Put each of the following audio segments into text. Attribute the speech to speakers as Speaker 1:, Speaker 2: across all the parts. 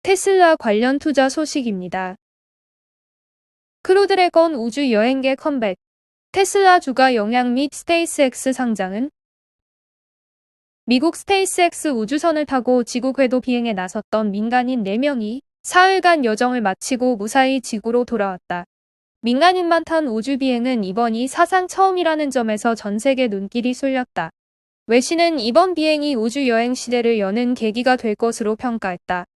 Speaker 1: 테슬라 관련 투자 소식입니다. 크루드래곤 우주 여행계 컴백, 테슬라 주가 영향 및 스페이스X 상장은? 미국 스페이스X 우주선을 타고 지구 궤도 비행에 나섰던 민간인 4명이 사흘간 여정을 마치고 무사히 지구로 돌아왔다. 민간인만 탄 우주 비행은 이번이 사상 처음이라는 점에서 전 세계 눈길이 쏠렸다. 외신은 이번 비행이 우주 여행 시대를 여는 계기가 될 것으로 평가했다.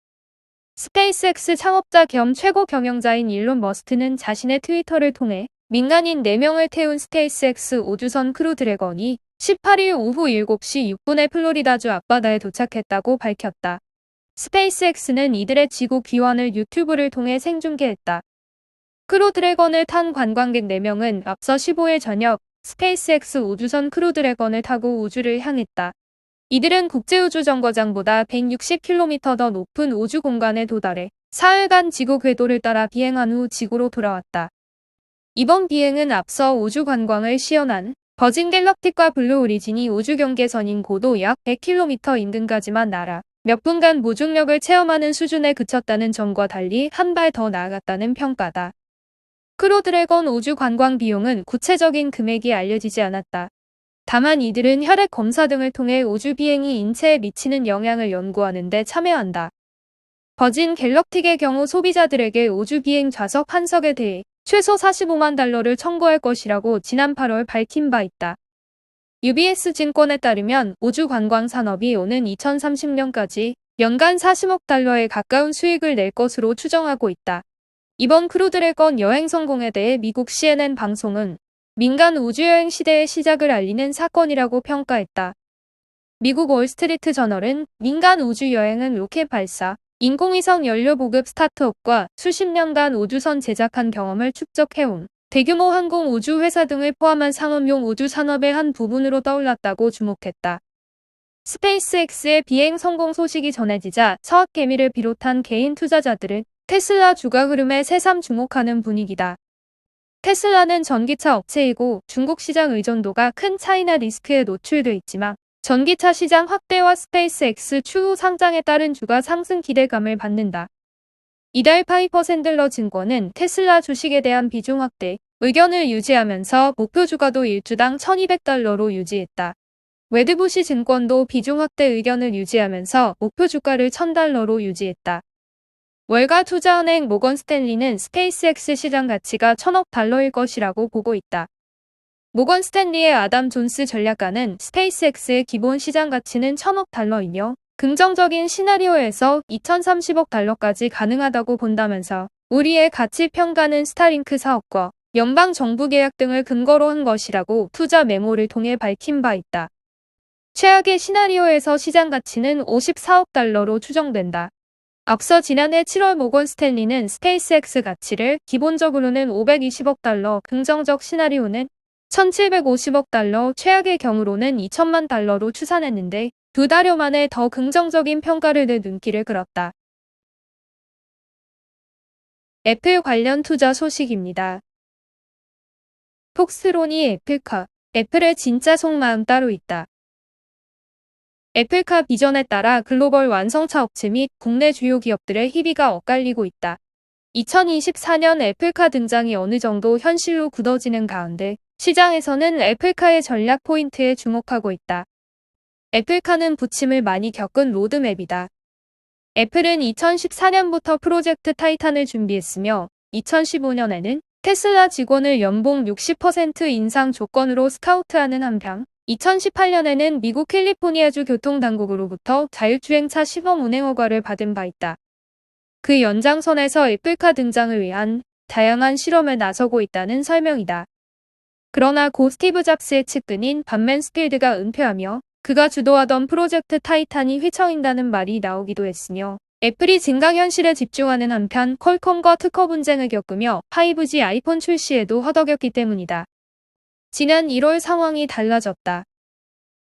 Speaker 1: 스페이스X 창업자 겸 최고 경영자인 일론 머스크는 자신의 트위터를 통해 민간인 4명을 태운 스페이스X 우주선 크루드래곤이 18일 오후 7시 6분에 플로리다주 앞바다에 도착했다고 밝혔다. 스페이스X는 이들의 지구 귀환을 유튜브를 통해 생중계했다. 크루드래곤을 탄 관광객 4명은 앞서 15일 저녁 스페이스X 우주선 크루드래곤을 타고 우주를 향했다. 이들은 국제우주정거장보다 160km 더 높은 우주 공간에 도달해 사흘간 지구 궤도를 따라 비행한 후 지구로 돌아왔다. 이번 비행은 앞서 우주 관광을 시연한 버진 갤럭틱과 블루 오리진이 우주 경계선인 고도 약 100km 인근까지만 날아 몇 분간 무중력을 체험하는 수준에 그쳤다는 점과 달리 한 발 더 나아갔다는 평가다. 크루드래곤 우주 관광 비용은 구체적인 금액이 알려지지 않았다. 다만 이들은 혈액 검사 등을 통해 우주 비행이 인체에 미치는 영향을 연구하는 데 참여한다. 버진 갤럭틱의 경우 소비자들에게 우주 비행 좌석 한 석에 대해 최소 45만 달러를 청구할 것이라고 지난 8월 밝힌 바 있다. UBS 증권에 따르면 우주 관광 산업이 오는 2030년까지 연간 40억 달러에 가까운 수익을 낼 것으로 추정하고 있다. 이번 크루드래곤 여행 성공에 대해 미국 CNN 방송은 민간 우주여행 시대의 시작을 알리는 사건이라고 평가했다. 미국 월스트리트 저널은 민간 우주여행은 로켓 발사, 인공위성 연료 보급 스타트업과 수십 년간 우주선 제작한 경험을 축적해온 대규모 항공 우주 회사 등을 포함한 상업용 우주 산업의 한 부분으로 떠올랐다고 주목했다. 스페이스X의 비행 성공 소식이 전해지자 서학개미를 비롯한 개인 투자자들은 테슬라 주가 흐름에 새삼 주목하는 분위기다. 테슬라는 전기차 업체이고 중국 시장 의존도가 큰 차이나 리스크에 노출돼 있지만 전기차 시장 확대와 스페이스X 추후 상장에 따른 주가 상승 기대감을 받는다. 이달 파이퍼 샌들러 증권은 테슬라 주식에 대한 비중 확대 의견을 유지하면서 목표 주가도 1주당 1200달러로 유지했다. 웨드부시 증권도 비중 확대 의견을 유지하면서 목표 주가를 1000달러로 유지했다. 월가 투자은행 모건 스탠리는 스페이스X 시장 가치가 1000억 달러일 것이라고 보고 있다. 모건 스탠리의 아담 존스 전략가는 스페이스X의 기본 시장 가치는 1000억 달러이며 긍정적인 시나리오에서 2030억 달러까지 가능하다고 본다면서 우리의 가치 평가는 스타링크 사업과 연방 정부 계약 등을 근거로 한 것이라고 투자 메모를 통해 밝힌 바 있다. 최악의 시나리오에서 시장 가치는 54억 달러로 추정된다. 앞서 지난해 7월 모건 스탠리는 스페이스X 가치를 기본적으로는 520억 달러, 긍정적 시나리오는 1750억 달러, 최악의 경우로는 2천만 달러로 추산했는데 2달여 만에 더 긍정적인 평가를 내 눈길을 끌었다. 애플 관련 투자 소식입니다. 폭스론이 애플카, 애플의 진짜 속마음 따로 있다. 애플카 비전에 따라 글로벌 완성차 업체 및 국내 주요 기업들의 희비가 엇갈리고 있다. 2024년 애플카 등장이 어느 정도 현실로 굳어지는 가운데 시장에서는 애플카의 전략 포인트에 주목하고 있다. 애플카는 부침을 많이 겪은 로드맵이다. 애플은 2014년부터 프로젝트 타이탄을 준비했으며 2015년에는 테슬라 직원을 연봉 60% 인상 조건으로 스카우트하는 한편 2018년에는 미국 캘리포니아주 교통당국으로부터 자율주행차 시범 운행 허가를 받은 바 있다. 그 연장선에서 애플카 등장을 위한 다양한 실험에 나서고 있다는 설명이다. 그러나 고 스티브 잡스의 측근인 밥 맨스필드가 은폐하며 그가 주도하던 프로젝트 타이탄이 휘청인다는 말이 나오기도 했으며 애플이 증강현실에 집중하는 한편 퀄컴과 특허 분쟁을 겪으며 5G 아이폰 출시에도 허덕였기 때문이다. 지난 1월 상황이 달라졌다.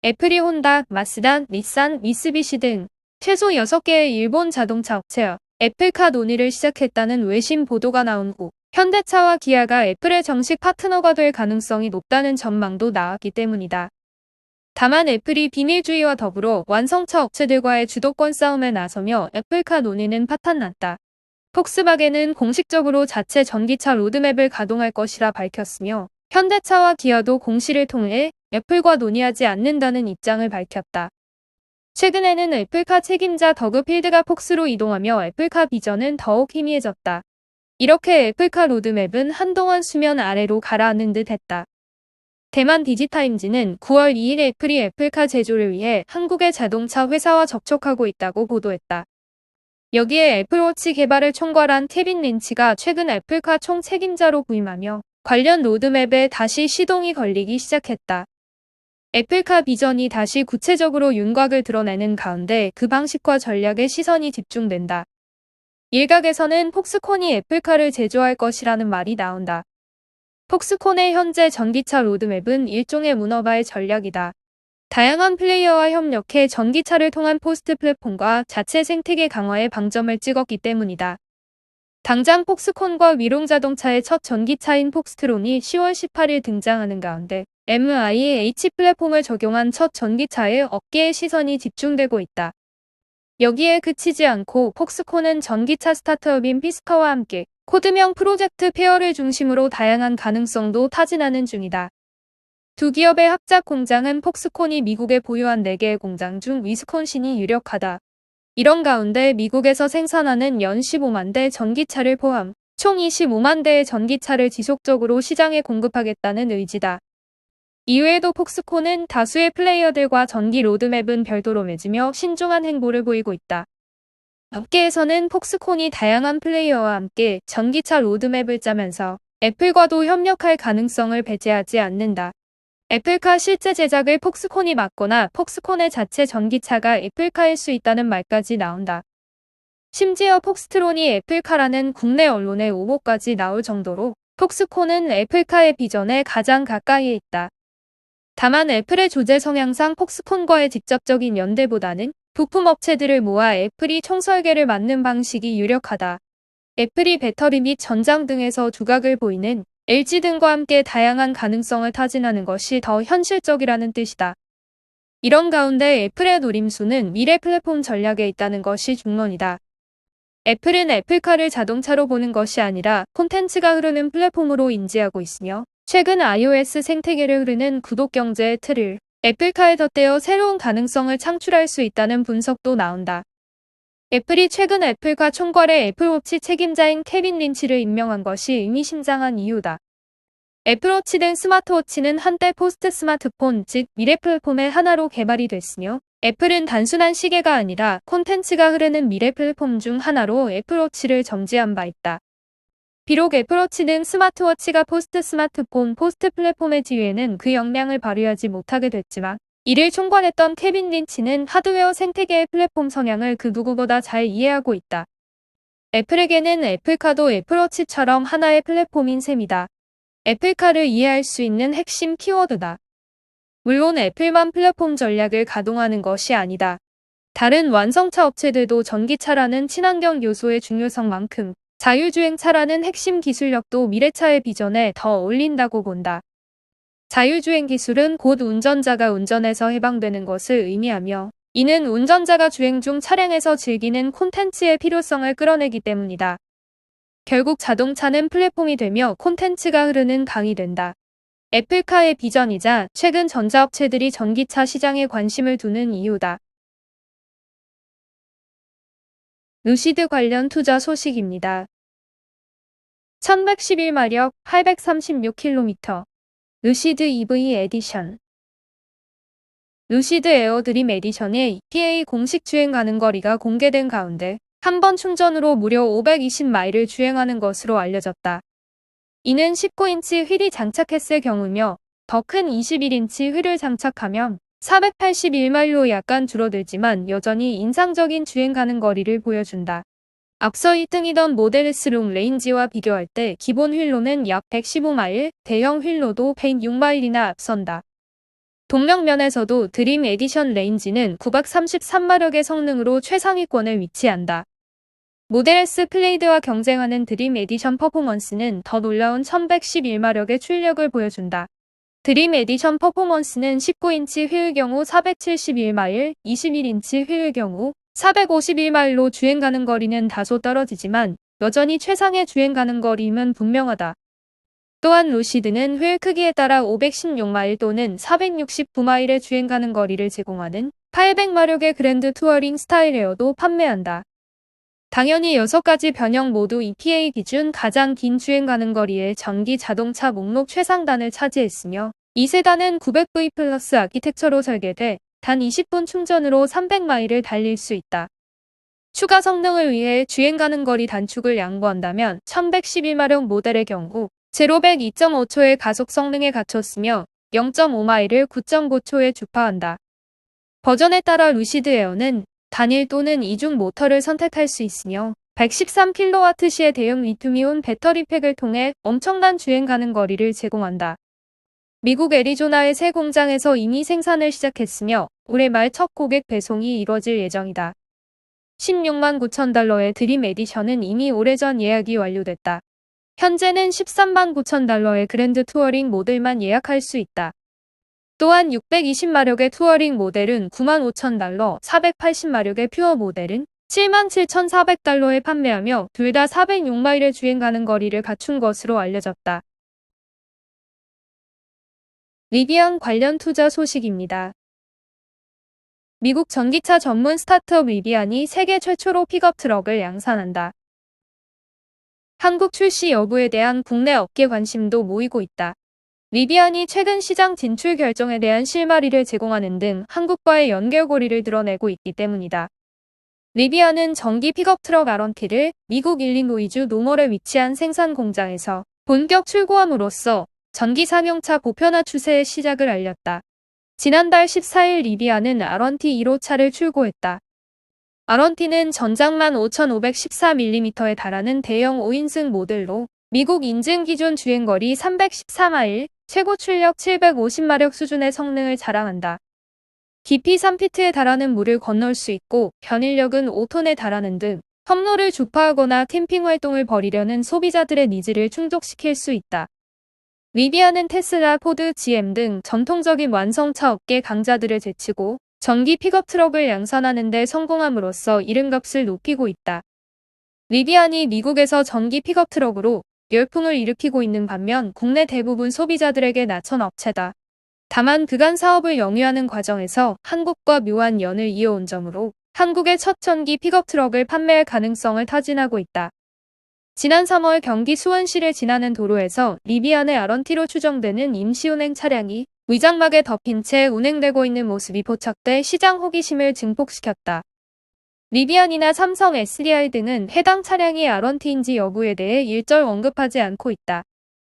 Speaker 1: 애플이 혼다, 마쓰다, 닛산, 미쓰비시 등 최소 6개의 일본 자동차 업체와 애플카 논의를 시작했다는 외신 보도가 나온 후 현대차와 기아가 애플의 정식 파트너가 될 가능성이 높다는 전망도 나왔기 때문이다. 다만 애플이 비밀주의와 더불어 완성차 업체들과의 주도권 싸움에 나서며 애플카 논의는 파탄났다. 폭스바겐은 공식적으로 자체 전기차 로드맵을 가동할 것이라 밝혔으며 현대차와 기아도 공시를 통해 애플과 논의하지 않는다는 입장을 밝혔다. 최근에는 애플카 책임자 더그 필드가 폭스로 이동하며 애플카 비전은 더욱 희미해졌다. 이렇게 애플카 로드맵은 한동안 수면 아래로 가라앉는 듯 했다. 대만 디지타임즈는 9월 2일 애플이 애플카 제조를 위해 한국의 자동차 회사와 접촉하고 있다고 보도했다. 여기에 애플워치 개발을 총괄한 케빈 린치가 최근 애플카 총책임자로 부임하며 관련 로드맵에 다시 시동이 걸리기 시작했다. 애플카 비전이 다시 구체적으로 윤곽을 드러내는 가운데 그 방식과 전략에 시선이 집중된다. 일각에서는 폭스콘이 애플카를 제조할 것이라는 말이 나온다. 폭스콘의 현재 전기차 로드맵은 일종의 문어발 전략이다. 다양한 플레이어와 협력해 전기차를 통한 포스트 플랫폼과 자체 생태계 강화에 방점을 찍었기 때문이다. 당장 폭스콘과 위롱자동차의 첫 전기차인 폭스트론이 10월 18일 등장하는 가운데 MIH 플랫폼을 적용한 첫 전기차에 업계의 시선이 집중되고 있다. 여기에 그치지 않고 폭스콘은 전기차 스타트업인 피스카와 함께 코드명 프로젝트 페어를 중심으로 다양한 가능성도 타진하는 중이다. 두 기업의 합작 공장은 폭스콘이 미국에 보유한 4개의 공장 중 위스콘신이 유력하다. 이런 가운데 미국에서 생산하는 연 15만 대 전기차를 포함 총 25만 대의 전기차를 지속적으로 시장에 공급하겠다는 의지다. 이외에도 폭스콘은 다수의 플레이어들과 전기 로드맵은 별도로 맺으며 신중한 행보를 보이고 있다. 업계에서는 폭스콘이 다양한 플레이어와 함께 전기차 로드맵을 짜면서 애플과도 협력할 가능성을 배제하지 않는다. 애플카 실제 제작을 폭스콘이 맡거나 폭스콘의 자체 전기차가 애플카일 수 있다는 말까지 나온다. 심지어 폭스트론이 애플카라는 국내 언론의 오보까지 나올 정도로 폭스콘은 애플카의 비전에 가장 가까이에 있다. 다만 애플의 조제 성향상 폭스콘과의 직접적인 연대보다는 부품 업체들을 모아 애플이 총설계를 맡는 방식이 유력하다. 애플이 배터리 및 전장 등에서 두각을 보이는 LG 등과 함께 다양한 가능성을 타진하는 것이 더 현실적이라는 뜻이다. 이런 가운데 애플의 노림수는 미래 플랫폼 전략에 있다는 것이 중론이다. 애플은 애플카를 자동차로 보는 것이 아니라 콘텐츠가 흐르는 플랫폼으로 인지하고 있으며 최근 iOS 생태계를 흐르는 구독 경제의 틀을 애플카에 덧대어 새로운 가능성을 창출할 수 있다는 분석도 나온다. 애플이 최근 애플카 총괄의 애플워치 책임자인 케빈 린치를 임명한 것이 의미심장한 이유다. 애플워치 등 스마트워치는 한때 포스트 스마트폰, 즉 미래 플랫폼의 하나로 개발이 됐으며 애플은 단순한 시계가 아니라 콘텐츠가 흐르는 미래 플랫폼 중 하나로 애플워치를 점지한 바 있다. 비록 애플워치 등 스마트워치가 포스트 스마트폰, 포스트 플랫폼의 지위에는 그 역량을 발휘하지 못하게 됐지만 이를 총괄했던 케빈 린치는 하드웨어 생태계의 플랫폼 성향을 그 누구보다 잘 이해하고 있다. 애플에게는 애플카도 애플워치처럼 하나의 플랫폼인 셈이다. 애플카를 이해할 수 있는 핵심 키워드다. 물론 애플만 플랫폼 전략을 가동하는 것이 아니다. 다른 완성차 업체들도 전기차라는 친환경 요소의 중요성만큼 자율주행차라는 핵심 기술력도 미래차의 비전에 더 어울린다고 본다. 자율주행 기술은 곧 운전자가 운전에서 해방되는 것을 의미하며 이는 운전자가 주행 중 차량에서 즐기는 콘텐츠의 필요성을 끌어내기 때문이다. 결국 자동차는 플랫폼이 되며 콘텐츠가 흐르는 강이 된다. 애플카의 비전이자 최근 전자업체들이 전기차 시장에 관심을 두는 이유다. 루시드 관련 투자 소식입니다. 1111마력 836km 루시드 EV 에디션 루시드 에어 드림 에디션의 EPA 공식 주행 가능 거리가 공개된 가운데 한 번 충전으로 무려 520마일을 주행하는 것으로 알려졌다. 이는 19인치 휠이 장착했을 경우며 더 큰 21인치 휠을 장착하면 481마일로 약간 줄어들지만 여전히 인상적인 주행 가능 거리를 보여준다. 앞서 1등이던 모델 S 롱 레인지와 비교할 때 기본 휠로는 약 115마일, 대형 휠로도 106마일이나 앞선다. 동력 면에서도 드림 에디션 레인지는 933마력의 성능으로 최상위권에 위치한다. 모델 S 플레이드와 경쟁하는 드림 에디션 퍼포먼스는 더 놀라운 1111마력의 출력을 보여준다. 드림 에디션 퍼포먼스는 19인치 휠의 경우 471마일, 21인치 휠의 경우 451마일로 주행 가는 거리는 다소 떨어지지만 여전히 최상의 주행 가는 거리임은 분명하다. 또한 루시드는 휠 크기에 따라 516마일 또는 469마일의 주행 가는 거리를 제공하는 800마력의 그랜드 투어링 스타일 에어도 판매한다. 당연히 6가지 변형 모두 EPA 기준 가장 긴 주행 가는 거리의 전기 자동차 목록 최상단을 차지했으며 이 세단은 900V 플러스 아키텍처로 설계돼 단 20분 충전으로 300마일을 달릴 수 있다. 추가 성능을 위해 주행 가는 거리 단축을 양보한다면 1111마력 모델의 경우 제로 100 2.5초의 가속 성능에 갖췄으며 0.5마일을 9.9초에 주파한다. 버전에 따라 루시드 에어는 단일 또는 이중 모터를 선택할 수 있으며 113kWh의 대형 리튬이온 배터리팩을 통해 엄청난 주행 가는 거리를 제공한다. 미국 애리조나의 새 공장에서 이미 생산을 시작했으며 올해 말 첫 고객 배송이 이뤄질 예정이다. 16만 9천 달러의 드림 에디션은 이미 오래전 예약이 완료됐다. 현재는 13만 9천 달러의 그랜드 투어링 모델만 예약할 수 있다. 또한 620마력의 투어링 모델은 9만 5천 달러, 480마력의 퓨어 모델은 7만 7,400달러에 판매하며 둘 다 406마일의 주행 가는 거리를 갖춘 것으로 알려졌다. 리비안 관련 투자 소식입니다. 미국 전기차 전문 스타트업 리비안이 세계 최초로 픽업 트럭을 양산한다. 한국 출시 여부에 대한 국내 업계 관심도 모이고 있다. 리비안이 최근 시장 진출 결정에 대한 실마리를 제공하는 등 한국과의 연결고리를 드러내고 있기 때문이다. 리비안은 전기 픽업 트럭 아런티를 미국 일리노이주 노멀에 위치한 생산 공장에서 본격 출고함으로써 전기 상용차 보편화 추세의 시작을 알렸다. 지난달 14일 리비안은 아런티 1호차를 출고했다. 아런티는 전장만 5,514mm에 달하는 대형 5인승 모델로 미국 인증 기존 주행거리 314마일, 최고 출력 750마력 수준의 성능을 자랑한다. 깊이 3피트에 달하는 물을 건널 수 있고 변인력은 5톤에 달하는 등 험로를 주파하거나 캠핑 활동을 벌이려는 소비자들의 니즈를 충족시킬 수 있다. 리비안은 테슬라, 포드, GM 등 전통적인 완성차 업계 강자들을 제치고 전기 픽업 트럭을 양산하는 데 성공함으로써 이름값을 높이고 있다. 리비안이 미국에서 전기 픽업 트럭으로 열풍을 일으키고 있는 반면 국내 대부분 소비자들에게 낯선 업체다. 다만 그간 사업을 영위하는 과정에서 한국과 묘한 연을 이어온 점으로 한국의 첫 전기 픽업 트럭을 판매할 가능성을 타진하고 있다. 지난 3월 경기 수원시를 지나는 도로에서 리비안의 아런티로 추정되는 임시운행 차량이 위장막에 덮인 채 운행되고 있는 모습이 포착돼 시장 호기심을 증폭시켰다. 리비안이나 삼성 SDI 등은 해당 차량이 아런티인지 여부에 대해 일절 언급하지 않고 있다.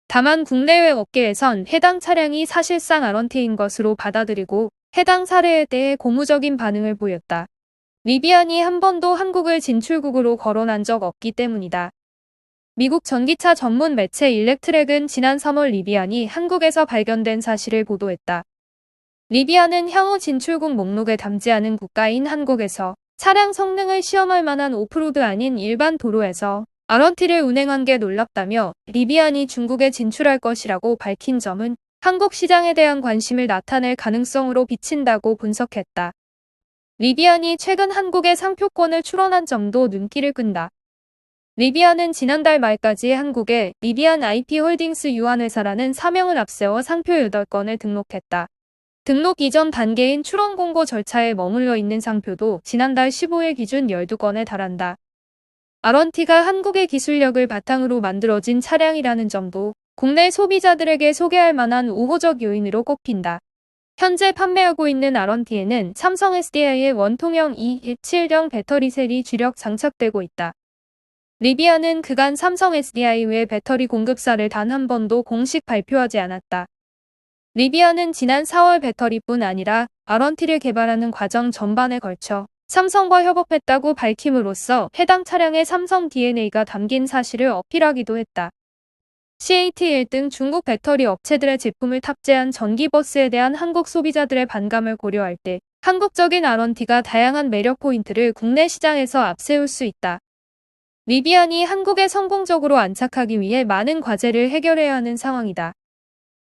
Speaker 1: 다만 국내외 업계에선 해당 차량이 사실상 아런티인 것으로 받아들이고 해당 사례에 대해 고무적인 반응을 보였다. 리비안이 한 번도 한국을 진출국으로 거론한 적 없기 때문이다. 미국 전기차 전문 매체 일렉트랙은 지난 3월 리비안이 한국에서 발견된 사실을 보도했다. 리비안은 향후 진출국 목록에 담지 않은 국가인 한국에서 차량 성능을 시험할 만한 오프로드 아닌 일반 도로에서 아런티를 운행한 게 놀랍다며 리비안이 중국에 진출할 것이라고 밝힌 점은 한국 시장에 대한 관심을 나타낼 가능성으로 비친다고 분석했다. 리비안이 최근 한국에 상표권을 출원한 점도 눈길을 끈다. 리비안은 지난달 말까지 한국에 리비안 IP 홀딩스 유한회사라는 사명을 앞세워 상표 8건을 등록했다. 등록 이전 단계인 출원 공고 절차에 머물러 있는 상표도 지난달 15일 기준 12건에 달한다. 아런티가 한국의 기술력을 바탕으로 만들어진 차량이라는 점도 국내 소비자들에게 소개할 만한 우호적 요인으로 꼽힌다. 현재 판매하고 있는 아런티에는 삼성 SDI의 원통형 2170 배터리 셀이 주력 장착되고 있다. 리비안은 그간 삼성 SDI 외 배터리 공급사를 단 한 번도 공식 발표하지 않았다. 리비안은 지난 4월 배터리뿐 아니라 아런티를 개발하는 과정 전반에 걸쳐 삼성과 협업했다고 밝힘으로써 해당 차량의 삼성 DNA가 담긴 사실을 어필하기도 했다. CATL 등 중국 배터리 업체들의 제품을 탑재한 전기버스에 대한 한국 소비자들의 반감을 고려할 때 한국적인 아런티가 다양한 매력 포인트를 국내 시장에서 앞세울 수 있다. 리비안이 한국에 성공적으로 안착하기 위해 많은 과제를 해결해야 하는 상황이다.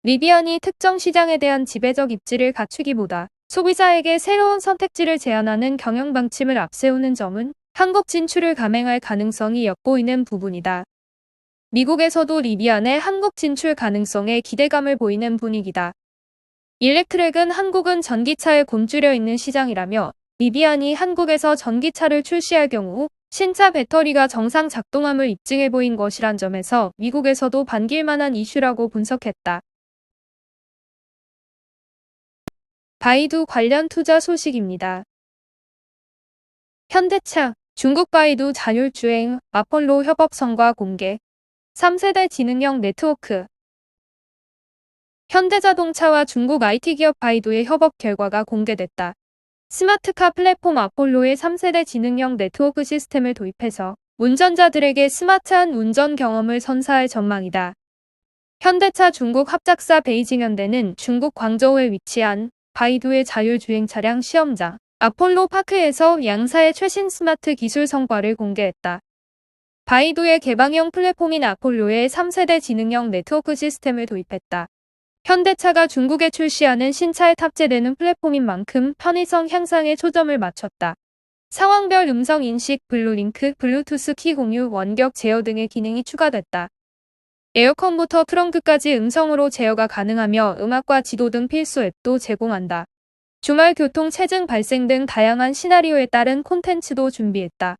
Speaker 1: 리비안이 특정 시장에 대한 지배적 입지를 갖추기보다 소비자에게 새로운 선택지를 제안하는 경영 방침을 앞세우는 점은 한국 진출을 감행할 가능성이 엿보이는 부분이다. 미국에서도 리비안의 한국 진출 가능성에 기대감을 보이는 분위기다. 일렉트랙은 한국은 전기차에 곤두려 있는 시장이라며 리비안이 한국에서 전기차를 출시할 경우 신차 배터리가 정상 작동함을 입증해 보인 것이란 점에서 미국에서도 반길 만한 이슈라고 분석했다. 바이두 관련 투자 소식입니다. 현대차, 중국 바이두 자율주행, 아폴로 협업 성과 공개. 3세대 지능형 네트워크. 현대자동차와 중국 IT 기업 바이두의 협업 결과가 공개됐다. 스마트카 플랫폼 아폴로의 3세대 지능형 네트워크 시스템을 도입해서 운전자들에게 스마트한 운전 경험을 선사할 전망이다. 현대차 중국 합작사 베이징현대는 중국 광저우에 위치한 바이두의 자율주행 차량 시험장 아폴로 파크에서 양사의 최신 스마트 기술 성과를 공개했다. 바이두의 개방형 플랫폼인 아폴로의 3세대 지능형 네트워크 시스템을 도입했다. 현대차가 중국에 출시하는 신차에 탑재되는 플랫폼인 만큼 편의성 향상에 초점을 맞췄다. 상황별 음성 인식, 블루링크, 블루투스 키 공유, 원격 제어 등의 기능이 추가됐다. 에어컨부터 트렁크까지 음성으로 제어가 가능하며 음악과 지도 등 필수 앱도 제공한다. 주말 교통 체증 발생 등 다양한 시나리오에 따른 콘텐츠도 준비했다.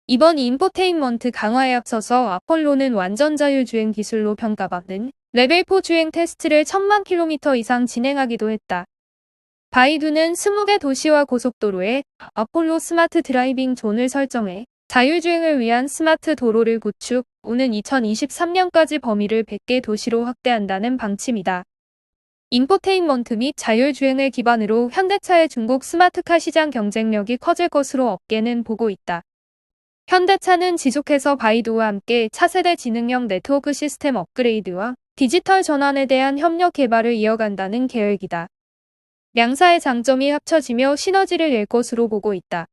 Speaker 1: 이번 인포테인먼트 강화에 앞서서 아폴로는 완전 자율주행 기술로 평가받는 레벨4 주행 테스트를 1000만 킬로미터 이상 진행하기도 했다. 바이두는 20개 도시와 고속도로에 아폴로 스마트 드라이빙 존을 설정해 자율주행을 위한 스마트 도로를 구축, 오는 2023년까지 범위를 100개 도시로 확대한다는 방침이다. 인포테인먼트 및 자율주행을 기반으로 현대차의 중국 스마트카 시장 경쟁력이 커질 것으로 업계는 보고 있다. 현대차는 지속해서 바이두와 함께 차세대 지능형 네트워크 시스템 업그레이드와 디지털 전환에 대한 협력 개발을 이어간다는 계획이다. 양사의 장점이 합쳐지며 시너지를 낼 것으로 보고 있다.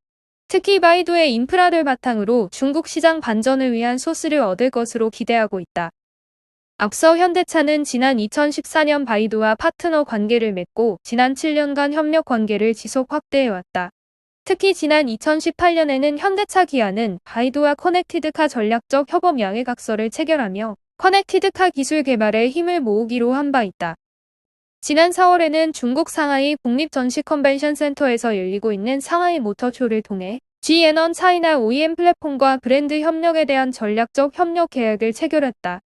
Speaker 1: 특히 바이두의 인프라를 바탕으로 중국 시장 반전을 위한 소스를 얻을 것으로 기대하고 있다. 앞서 현대차는 지난 2014년 바이두와 파트너 관계를 맺고 지난 7년간 협력 관계를 지속 확대해왔다. 특히 지난 2018년에는 현대차 기아는 바이두와 커넥티드카 전략적 협업 양해각서를 체결하며 커넥티드카 기술 개발에 힘을 모으기로 한 바 있다. 지난 4월에는 중국 상하이 국립전시 컨벤션 센터에서 열리고 있는 상하이 모터쇼를 통해 G&On 차이나 OEM 플랫폼과 브랜드 협력에 대한 전략적 협력 계약을 체결했다.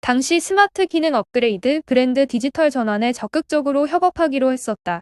Speaker 1: 당시 스마트 기능 업그레이드, 브랜드 디지털 전환에 적극적으로 협업하기로 했었다.